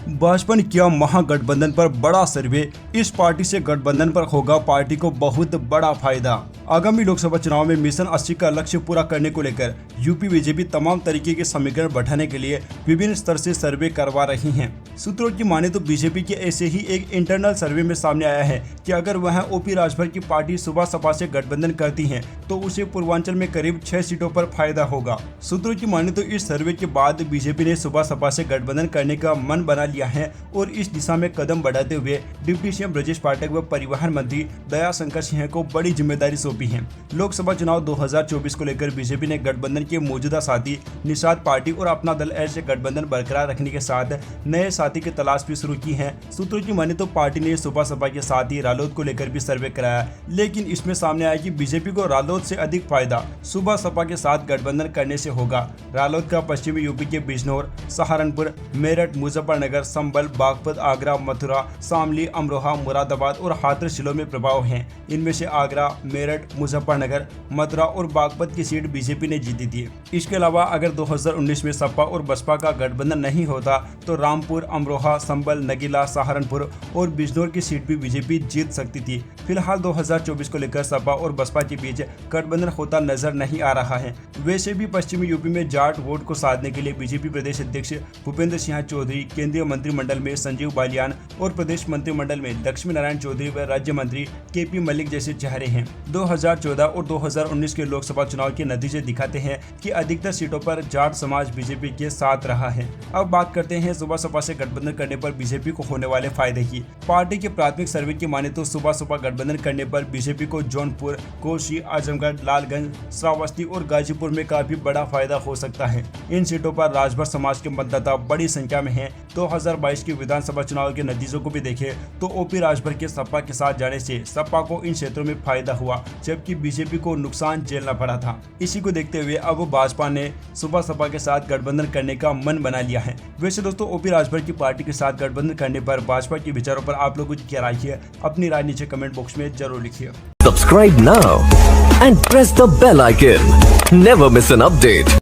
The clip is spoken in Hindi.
भाजपा ने किया महागठबंधन पर बड़ा सर्वे। इस पार्टी से गठबंधन पर होगा पार्टी को बहुत बड़ा फायदा। आगामी लोकसभा चुनाव में मिशन 80 का लक्ष्य पूरा करने को लेकर यूपी बीजेपी तमाम तरीके के समीकरण बढ़ाने के लिए विभिन्न स्तर से सर्वे करवा रही हैं। सूत्रों की माने तो बीजेपी के ऐसे ही एक इंटरनल सर्वे में सामने आया है कि अगर वह ओपी राजभर की पार्टी सुबह सपा से गठबंधन करती है तो उसे पूर्वांचल में करीब 6 सीटों पर फायदा होगा। सूत्रों की माने तो इस सर्वे के बाद बीजेपी ने सुबह सपा से गठबंधन करने का मन बना लिया है और इस दिशा में कदम बढ़ाते हुए डिप्टी सीएम ब्रजेश पाठक व परिवहन मंत्री दयाशंकर सिंह को बड़ी जिम्मेदारी सौंपी है। लोकसभा चुनाव 2024 को लेकर बीजेपी ने गठबंधन के मौजूदा साथी निषाद पार्टी और अपना दल एल से गठबंधन बरकरार रखने के साथ नए साथी की तलाश भी शुरू की है। सूत्रों की माने तो पार्टी ने सुबह सपा के साथ ही रालोद को लेकर भी सर्वे कराया, लेकिन इसमें सामने आया कि बीजेपी को रालोद से अधिक फायदा सुबह सपा के साथ गठबंधन करने से होगा। रालोद का पश्चिमी यूपी के बिजनौर, सहारनपुर, मेरठ, मुजफ्फरनगर, संभल, बागपत, आगरा, मथुरा, शामली, अमरोहा, मुरादाबाद और हाथरस जिलों में प्रभाव है। इनमें से आगरा, मेरठ, मुजफ्फरनगर, मथुरा और बागपत की सीट बीजेपी ने जीती थी। इसके अलावा अगर 2019 में सपा और बसपा का गठबंधन नहीं होता तो रामपुर, अमरोहा, संभल, नगीला, सहारनपुर और बिजनौर की सीट भी बीजेपी जीत सकती थी। फिलहाल 2024 को लेकर सपा और बसपा के बीच गठबंधन होता नजर नहीं आ रहा है। वैसे भी पश्चिमी यूपी में जाट वोट को साधने के लिए बीजेपी प्रदेश अध्यक्ष भूपेंद्र सिंह चौधरी, केंद्रीय मंत्रिमंडल में संजीव बालियान और प्रदेश मंत्रिमंडल में लक्ष्मी नारायण चौधरी व राज्य मंत्री केपी मलिक जैसे चेहरे हैं। 2014 और 2019 के लोकसभा चुनाव के नतीजे दिखाते हैं कि अधिकतर सीटों पर जाट समाज बीजेपी के साथ रहा है। अब बात करते हैं सुबह सपा से गठबंधन करने पर बीजेपी को होने वाले फायदे की। पार्टी के प्राथमिक सर्वे की माने तो सुबह सपा गठबंधन करने पर बीजेपी को जौनपुर, कोसी, आजमगढ़, लालगंज, श्रावस्ती और गाजीपुर में काफी बड़ा फायदा हो सकता है। इन सीटों पर राजभर समाज के मतदाता बड़ी संख्या में हैं। 2022 के विधानसभा चुनाव के नतीजों को भी देखें तो ओपी राजभर के सपा के साथ जाने से सपा को इन क्षेत्रों में फायदा हुआ, जबकि बीजेपी को नुकसान झेलना पड़ा था। इसी को देखते हुए अब भाजपा ने सुबह सपा के साथ गठबंधन करने का मन बना लिया है। वैसे दोस्तों, ओपी राजभर की पार्टी के साथ गठबंधन करने पर भाजपा के विचारों पर आप लोगों की क्या राय है, अपनी राय नीचे कमेंट बॉक्स में जरूर लिखिए। Subscribe now and press the bell icon. Never miss an update.